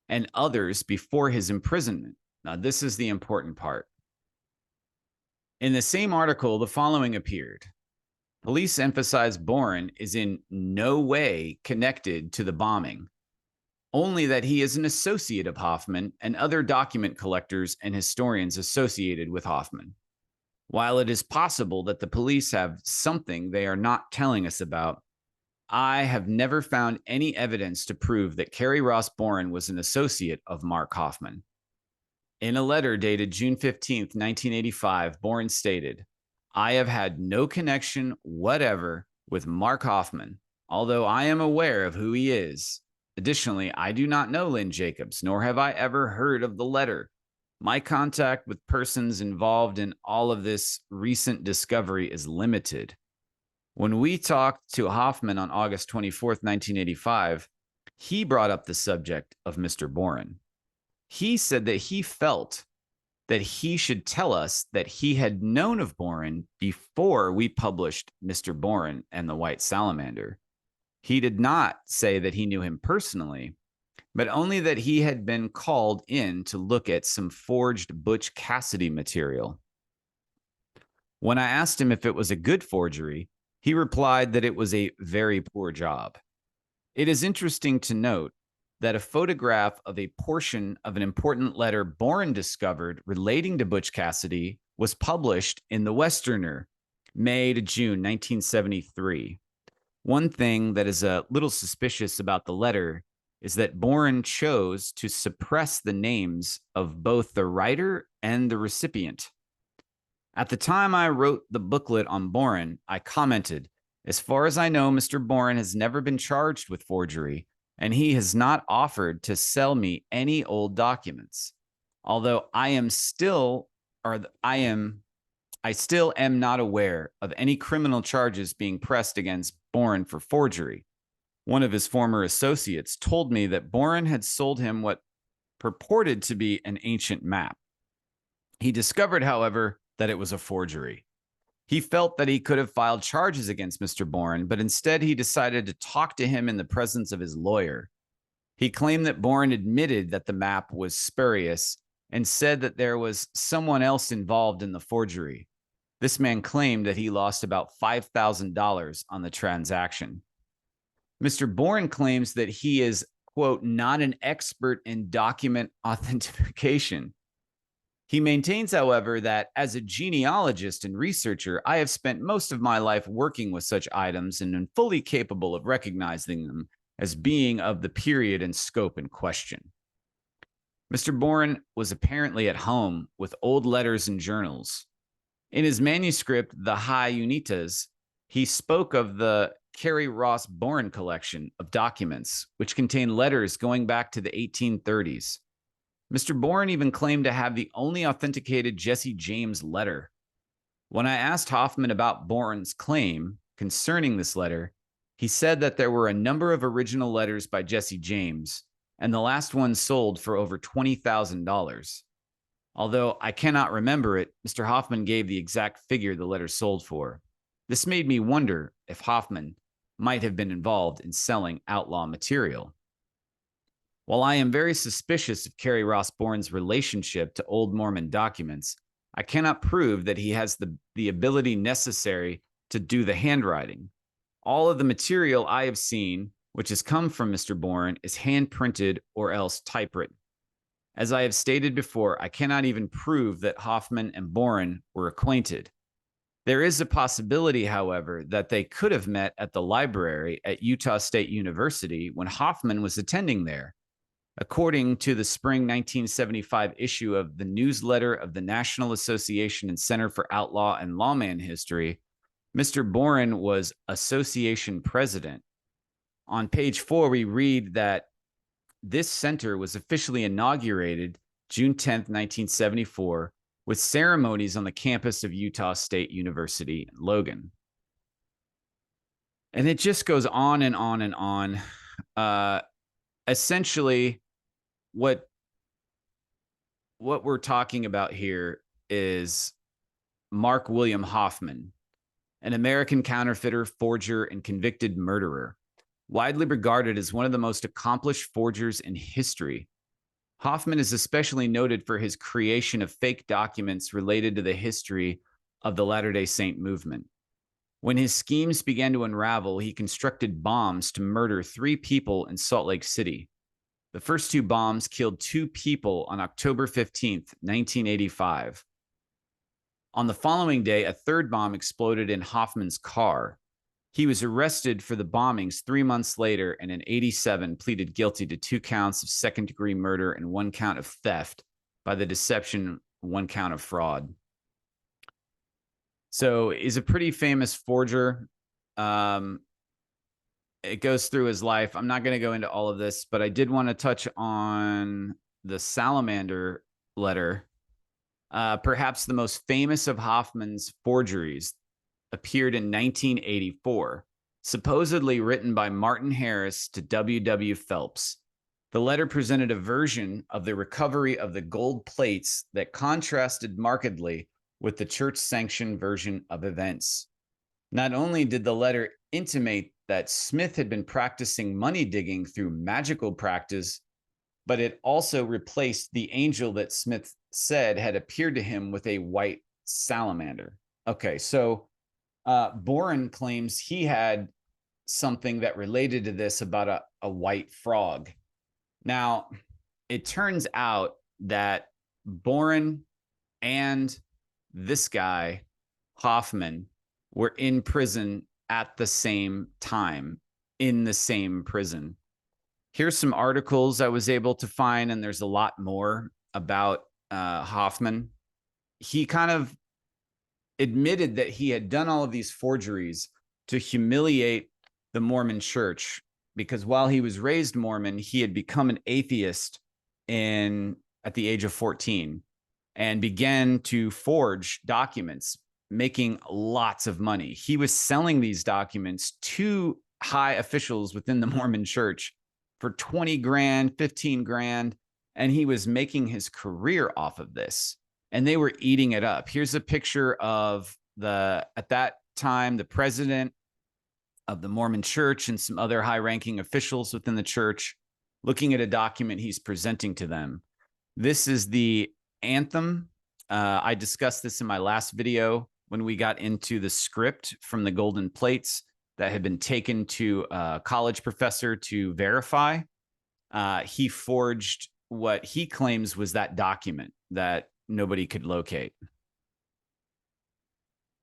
and others before his imprisonment. Now, this is the important part. In the same article, the following appeared. Police emphasize Boren is in no way connected to the bombing, only that he is an associate of Hoffman and other document collectors and historians associated with Hoffman. While it is possible that the police have something they are not telling us about, I have never found any evidence to prove that Kerry Ross Boren was an associate of Mark Hoffman. In a letter dated June 15, 1985, Boren stated, "I have had no connection whatever with Mark Hoffman, although I am aware of who he is. Additionally, I do not know Lynn Jacobs, nor have I ever heard of the letter. My contact with persons involved in all of this recent discovery is limited." When we talked to Hoffman on August 24th, 1985, he brought up the subject of Mr. Boren. He said that he felt that he should tell us that he had known of Boren before we published Mr. Boren and the White Salamander. He did not say that he knew him personally, but only that he had been called in to look at some forged Butch Cassidy material. When I asked him if it was a good forgery, he replied that it was a very poor job. It is interesting to note that a photograph of a portion of an important letter Boren discovered relating to Butch Cassidy was published in The Westerner, May to June 1973. One thing that is a little suspicious about the letter is that Boren chose to suppress the names of both the writer and the recipient. At the time I wrote the booklet on Boren, I commented, "As far as I know, Mr. Boren has never been charged with forgery, and he has not offered to sell me any old documents. Although I still am not aware of any criminal charges being pressed against Boren for forgery." One of his former associates told me that Boren had sold him what purported to be an ancient map. He discovered, however, that it was a forgery. He felt that he could have filed charges against Mr. Boren, but instead he decided to talk to him in the presence of his lawyer. He claimed that Boren admitted that the map was spurious and said that there was someone else involved in the forgery. This man claimed that he lost about $5,000 on the transaction. Mr. Boren claims that he is, quote, not an expert in document authentication. He maintains, however, that as a genealogist and researcher, I have spent most of my life working with such items and am fully capable of recognizing them as being of the period and scope in question. Mr. Boren was apparently at home with old letters and journals. In his manuscript, The High Unitas, he spoke of the Kerry Ross Boren collection of documents, which contain letters going back to the 1830s. Mr. Boren even claimed to have the only authenticated Jesse James letter. When I asked Hoffman about Boren's claim concerning this letter, he said that there were a number of original letters by Jesse James, and the last one sold for over $20,000. Although I cannot remember it, Mr. Hoffman gave the exact figure the letter sold for. This made me wonder if Hoffman might have been involved in selling outlaw material. While I am very suspicious of Kerry Ross Boren's relationship to old Mormon documents, I cannot prove that he has the ability necessary to do the handwriting. All of the material I have seen, which has come from Mr. Boren, is hand printed or else typewritten. As I have stated before, I cannot even prove that Hoffman and Boren were acquainted. There is a possibility, however, that they could have met at the library at Utah State University when Hoffman was attending there. According to the spring 1975 issue of the Newsletter of the National Association and Center for Outlaw and Lawman History, Mr. Boren was association president. On page 4, we read that this center was officially inaugurated June 10th, 1974, with ceremonies on the campus of Utah State University in Logan. And it just goes on and on and on. Essentially, what we're talking about here is Mark William Hoffman, an American counterfeiter, forger, and convicted murderer, widely regarded as one of the most accomplished forgers in history. Hoffman is especially noted for his creation of fake documents related to the history of the Latter-day Saint movement. When his schemes began to unravel, he constructed bombs to murder 3 people in Salt Lake City. The first 2 bombs killed 2 people on October 15th, 1985. On the following day, a 3rd bomb exploded in Hoffman's car. He was arrested for the bombings 3 months later, and in 1987 pleaded guilty to 2 counts of second-degree murder and 1 count of theft by the deception, 1 count of fraud. So he's a pretty famous forger. It goes through his life. I'm not going to go into all of this, but I did want to touch on the Salamander letter. Perhaps the most famous of Hoffman's forgeries appeared in 1984, supposedly written by Martin Harris to W.W. Phelps. The letter presented a version of the recovery of the gold plates that contrasted markedly with the church-sanctioned version of events. Not only did the letter intimate that Smith had been practicing money digging through magical practice, but it also replaced the angel that Smith said had appeared to him with a white salamander. Okay, so Boren claims he had something that related to this about a white frog. Now, it turns out that Boren and this guy, Hoffman, were in prison at the same time, in the same prison. Here's some articles I was able to find, and there's a lot more about Hoffman. He kind of admitted that he had done all of these forgeries to humiliate the Mormon Church, because while he was raised Mormon, he had become an atheist at the age of 14 and began to forge documents, making lots of money. He was selling these documents to high officials within the Mormon Church for 20 grand, 15 grand, and he was making his career off of this. And they were eating it up. Here's a picture of at that time, the president of the Mormon Church and some other high-ranking officials within the church looking at a document he's presenting to them. This is the anthem. I discussed this in my last video when we got into the script from the golden plates that had been taken to a college professor to verify. He forged what he claims was that document that nobody could locate.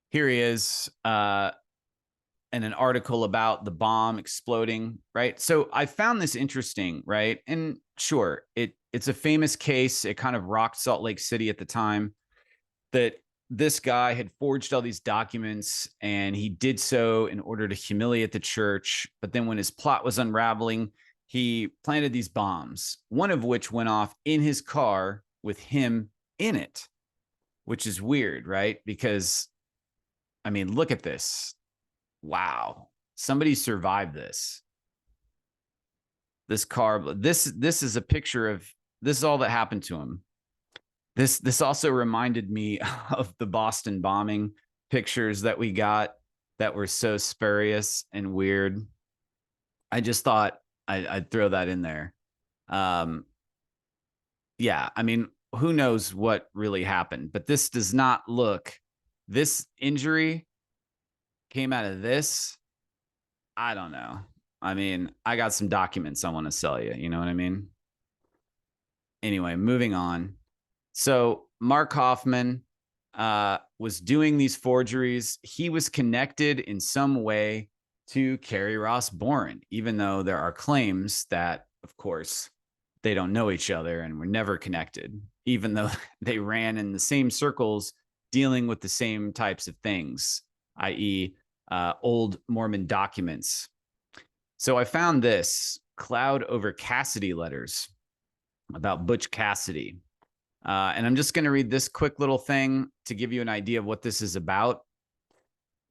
Here he is in an article about the bomb exploding, right? So I found this interesting, right? And sure, it's a famous case. It kind of rocked Salt Lake City at the time, that this guy had forged all these documents, and he did so in order to humiliate the church. But then when his plot was unraveling, he planted these bombs, one of which went off in his car with him in it, which is weird, right? Because, I mean, look at this. Wow. Somebody survived this. This car, this is a picture of, this is all that happened to him. This also reminded me of the Boston bombing pictures that we got that were so spurious and weird. I just thought I'd throw that in there. Yeah, I mean, who knows what really happened, but this does not look, this injury came out of this, I don't know. I mean, I got some documents I want to sell you. You know what I mean? Anyway, moving on. So Mark Hoffman was doing these forgeries. He was connected in some way to Kerry Ross Boren, even though there are claims that, of course, they don't know each other and were never connected, even though they ran in the same circles dealing with the same types of things, i.e., old Mormon documents. So I found this Cloud Over Cassidy letters about Butch Cassidy. And I'm just going to read this quick little thing to give you an idea of what this is about.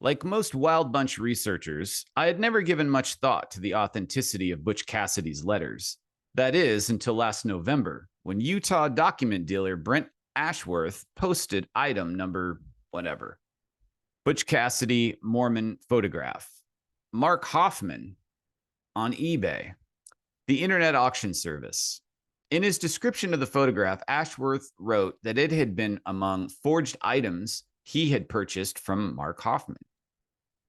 Like most Wild Bunch researchers, I had never given much thought to the authenticity of Butch Cassidy's letters. That is, until last November, when Utah document dealer Brent Ashworth posted item number whatever. Butch Cassidy Mormon photograph. Mark Hoffman on eBay, the internet auction service. In his description of the photograph, Ashworth wrote that it had been among forged items he had purchased from Mark Hoffman.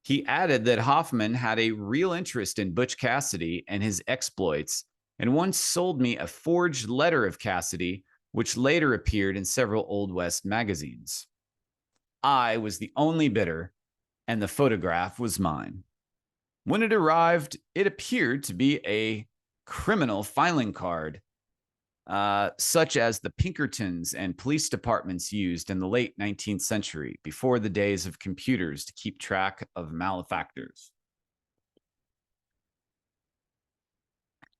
He added that Hoffman had a real interest in Butch Cassidy and his exploits, and once sold me a forged letter of Cassidy, which later appeared in several Old West magazines. I was the only bidder, and the photograph was mine. When it arrived, it appeared to be a criminal filing card, such as the Pinkertons and police departments used in the late 19th century, before the days of computers to keep track of malefactors.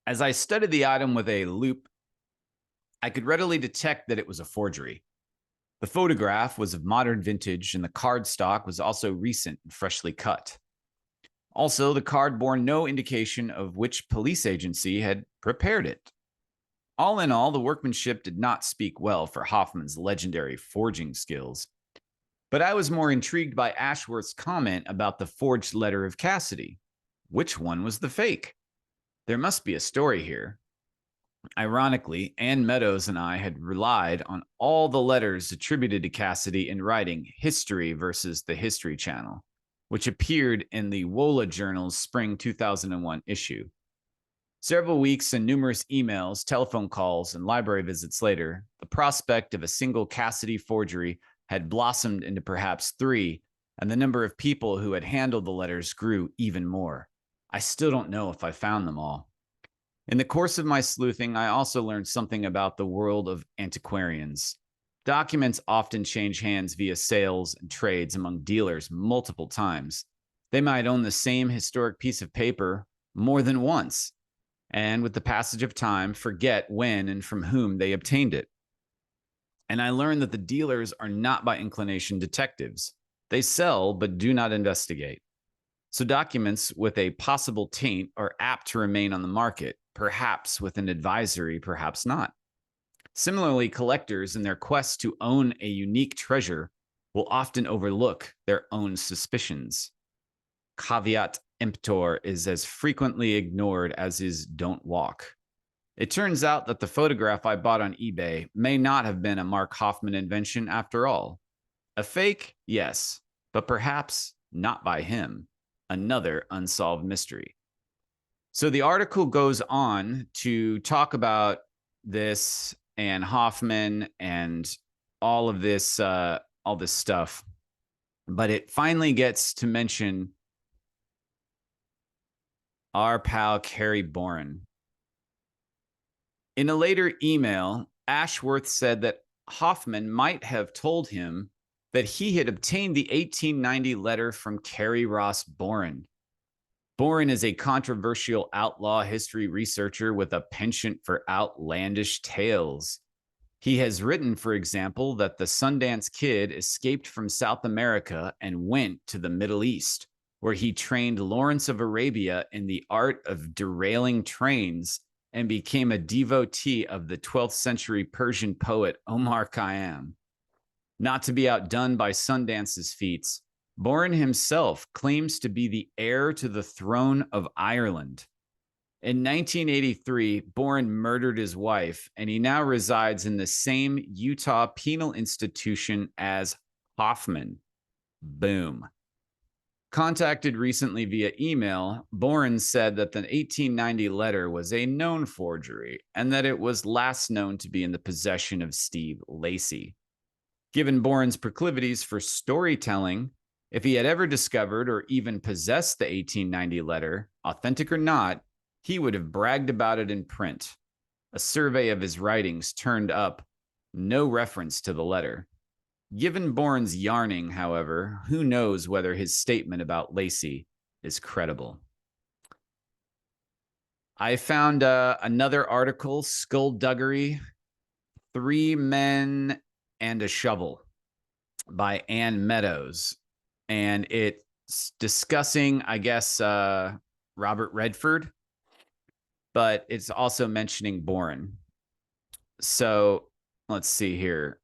As I studied the item with a loupe, I could readily detect that it was a forgery. The photograph was of modern vintage, and the cardstock was also recent and freshly cut. Also, the card bore no indication of which police agency had prepared it. All in all, the workmanship did not speak well for Hoffman's legendary forging skills. But I was more intrigued by Ashworth's comment about the forged letter of Cassidy. Which one was the fake? There must be a story here. Ironically, Ann Meadows and I had relied on all the letters attributed to Cassidy in writing History versus the History Channel, which appeared in the WOLA Journal's spring 2001 issue. Several weeks and numerous emails, telephone calls, and library visits later, the prospect of a single Cassidy forgery had blossomed into perhaps 3, and the number of people who had handled the letters grew even more. I still don't know if I found them all. In the course of my sleuthing, I also learned something about the world of antiquarians. Documents often change hands via sales and trades among dealers multiple times. They might own the same historic piece of paper more than once, and with the passage of time, forget when and from whom they obtained it. And I learned that the dealers are not by inclination detectives. They sell, but do not investigate. So documents with a possible taint are apt to remain on the market, perhaps with an advisory, perhaps not. Similarly, collectors, in their quest to own a unique treasure, will often overlook their own suspicions. Caveat emptor is as frequently ignored as is don't walk. It turns out that the photograph I bought on eBay may not have been a Mark Hoffman invention after all. A fake, yes, but perhaps not by him. Another unsolved mystery. So the article goes on to talk about this and Hoffman and all of this stuff, but it finally gets to mention our pal Kerry Boren. In a later email, Ashworth said that Hoffman might have told him that he had obtained the 1890 letter from Kerry Ross Boren. Boren is a controversial outlaw history researcher with a penchant for outlandish tales. He has written, for example, that the Sundance Kid escaped from South America and went to the Middle East, where he trained Lawrence of Arabia in the art of derailing trains and became a devotee of the 12th century Persian poet Omar Khayyam. Not to be outdone by Sundance's feats, Boren himself claims to be the heir to the throne of Ireland. In 1983, Boren murdered his wife, and he now resides in the same Utah penal institution as Hoffman. Boom. Contacted recently via email, Boren said that the 1890 letter was a known forgery and that it was last known to be in the possession of Steve Lacy. Given Boren's proclivities for storytelling, if he had ever discovered or even possessed the 1890 letter, authentic or not, he would have bragged about it in print. A survey of his writings turned up no reference to the letter. Given Boren's yarning, however, who knows whether his statement about Lacy is credible. I found another article, Skullduggery, 3 Men and a Shovel by Ann Meadows. And it's discussing, I guess, Robert Redford, but it's also mentioning Boren. So let's see here.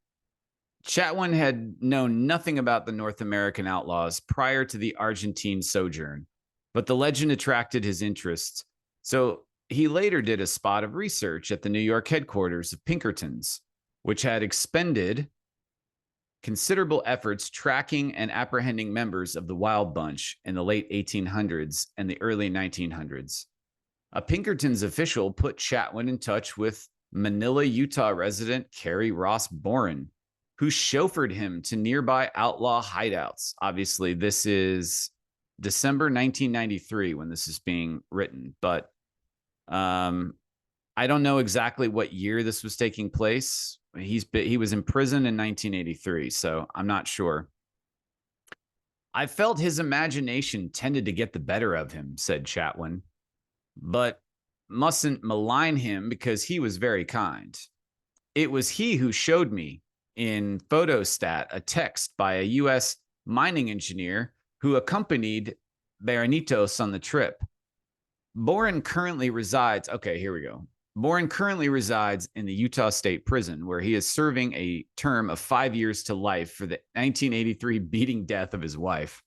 Chatwin had known nothing about the North American outlaws prior to the Argentine sojourn, but the legend attracted his interest. So he later did a spot of research at the New York headquarters of Pinkertons, which had expended considerable efforts tracking and apprehending members of the Wild Bunch in the late 1800s and the early 1900s. A Pinkertons official put Chatwin in touch with Manila, Utah resident Kerry Ross Boren, who chauffeured him to nearby outlaw hideouts. Obviously, this is December 1993 when this is being written, but I don't know exactly what year this was taking place. He was in prison in 1983, so I'm not sure. I felt his imagination tended to get the better of him, said Chatwin, but mustn't malign him because he was very kind. It was he who showed me in Photostat a text by a U.S. mining engineer who accompanied Berenitos on the trip. Boren currently resides. Okay, here we go. Boren currently resides in the Utah State Prison, where he is serving a term of 5 years to life for the 1983 beating death of his wife.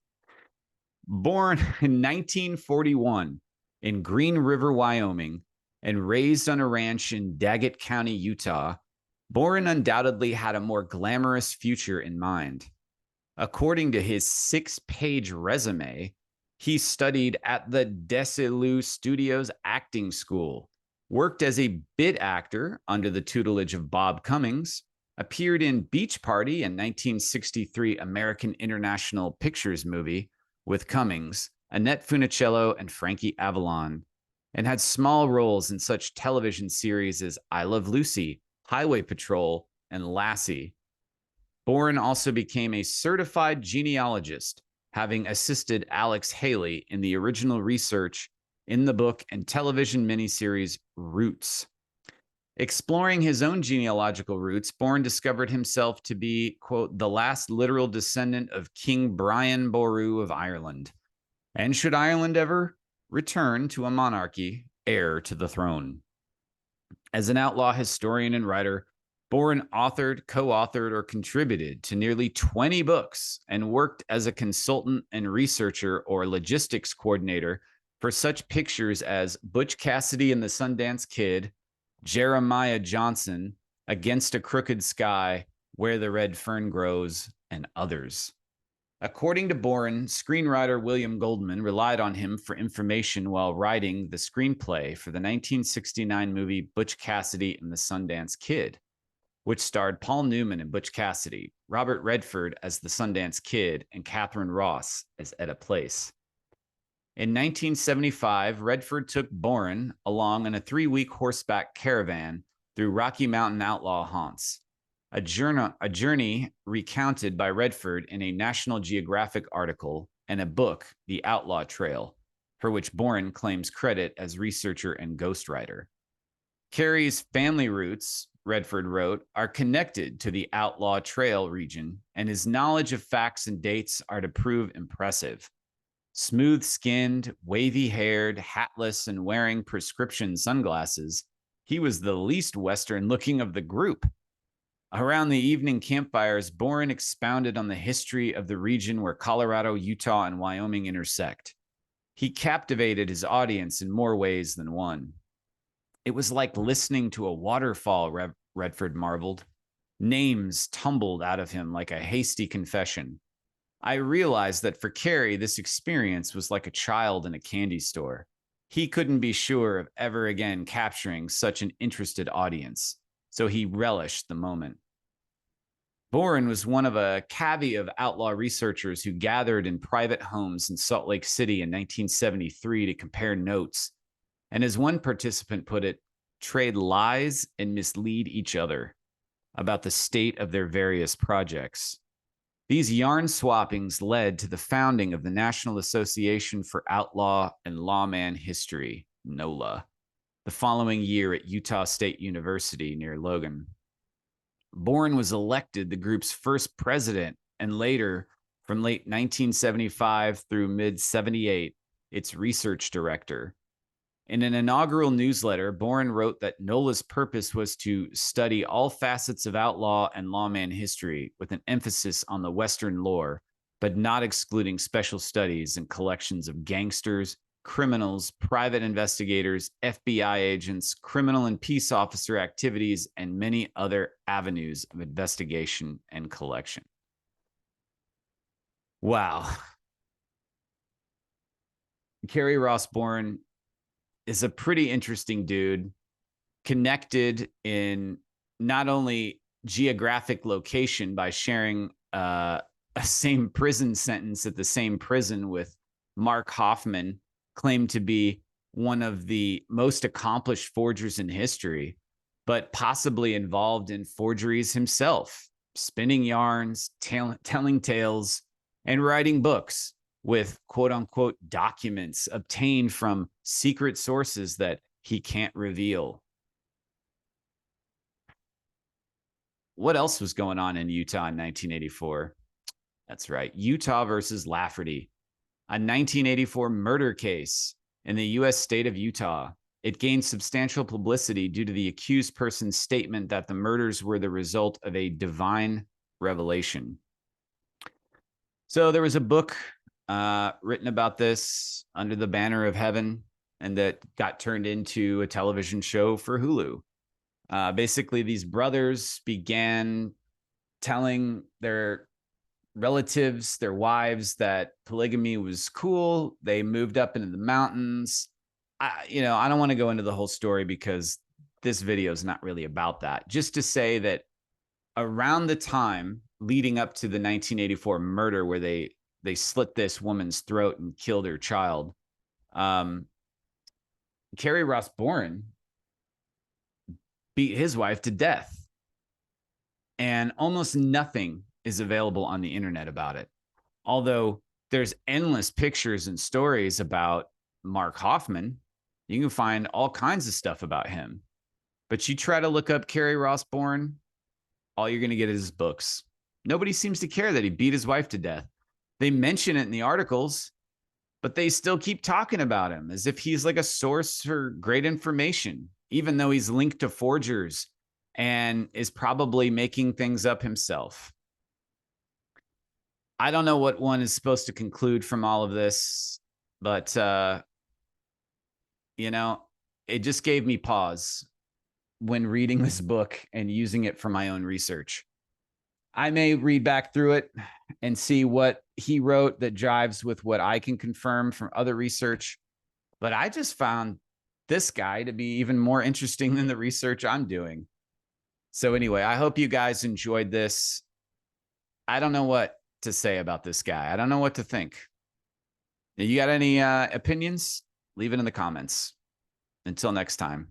Born in 1941 in Green River, Wyoming, and raised on a ranch in Daggett County, Utah, Boren undoubtedly had a more glamorous future in mind. According to his 6-page resume, he studied at the Desilu Studios Acting School, worked as a bit actor under the tutelage of Bob Cummings, appeared in Beach Party, a 1963 American International Pictures movie with Cummings, Annette Funicello, and Frankie Avalon, and had small roles in such television series as I Love Lucy, Highway Patrol, and Lassie. Boren also became a certified genealogist, having assisted Alex Haley in the original research in the book and television miniseries Roots. Exploring his own genealogical roots, Boren discovered himself to be, quote, the last literal descendant of King Brian Boru of Ireland. And should Ireland ever return to a monarchy, heir to the throne. As an outlaw historian and writer, Boren authored, co-authored, or contributed to nearly 20 books and worked as a consultant and researcher or logistics coordinator for such pictures as Butch Cassidy and the Sundance Kid, Jeremiah Johnson, Against a Crooked Sky, Where the Red Fern Grows, and others. According to Boren, screenwriter William Goldman relied on him for information while writing the screenplay for the 1969 movie Butch Cassidy and the Sundance Kid, which starred Paul Newman and Butch Cassidy, Robert Redford as the Sundance Kid, and Catherine Ross as Etta Place. In 1975, Redford took Boren along on a 3-week horseback caravan through Rocky Mountain outlaw haunts, a journey recounted by Redford in a National Geographic article and a book, The Outlaw Trail, for which Boren claims credit as researcher and ghostwriter. Kerry's family roots, Redford wrote, are connected to the Outlaw Trail region, and his knowledge of facts and dates are to prove impressive. Smooth-skinned, wavy-haired, hatless, and wearing prescription sunglasses, he was the least Western-looking of the group. Around the evening campfires, Boren expounded on the history of the region where Colorado, Utah, and Wyoming intersect. He captivated his audience in more ways than one. It was like listening to a waterfall, Redford marveled. Names tumbled out of him like a hasty confession. I realized that for Kerry, this experience was like a child in a candy store. He couldn't be sure of ever again capturing such an interested audience, so he relished the moment. Boren was one of a cavy of outlaw researchers who gathered in private homes in Salt Lake City in 1973 to compare notes, and as one participant put it, trade lies and mislead each other about the state of their various projects. These yarn swappings led to the founding of the National Association for Outlaw and Lawman History, NOLA, the following year at Utah State University near Logan. Boren was elected the group's first president and later, from late 1975 through mid 78, its research director. In an inaugural newsletter, Boren wrote that NOLA's purpose was to study all facets of outlaw and lawman history with an emphasis on the Western lore, but not excluding special studies and collections of gangsters, criminals, private investigators, FBI agents, criminal and peace officer activities, and many other avenues of investigation and collection. Wow. Kerry Ross Boren is a pretty interesting dude, connected in not only geographic location by sharing a same prison sentence at the same prison with Mark Hoffman, claimed to be one of the most accomplished forgers in history, but possibly involved in forgeries himself, spinning yarns, telling tales, and writing books with quote unquote documents obtained from secret sources that he can't reveal. What else was going on in Utah in 1984? That's right, Utah versus Lafferty, a 1984 murder case in the U.S. state of Utah. It gained substantial publicity due to the accused person's statement that the murders were the result of a divine revelation. So there was a book written about this under the banner of heaven, and that got turned into a television show for Hulu. Basically, these brothers began telling their relatives, their wives, that polygamy was cool. They moved up into the mountains. I don't want to go into the whole story because this video is not really about that. Just to say that around the time leading up to the 1984 murder, where they slit this woman's throat and killed her child, Kerry Ross Boren beat his wife to death. And almost nothing is available on the internet about it. Although there's endless pictures and stories about Mark Hoffman. You can find all kinds of stuff about him. But you try to look up Kerry Ross Boren, all you're going to get is his books. Nobody seems to care that he beat his wife to death. They mention it in the articles, but they still keep talking about him as if he's like a source for great information, even though he's linked to forgers and is probably making things up himself. I don't know what one is supposed to conclude from all of this, but, it just gave me pause when reading this book and using it for my own research. I may read back through it and see what he wrote that jives with what I can confirm from other research, but I just found this guy to be even more interesting than the research I'm doing. So anyway, I hope you guys enjoyed this. I don't know what to say about this guy. I don't know what to think. You got any opinions? Leave it in the comments. Until next time.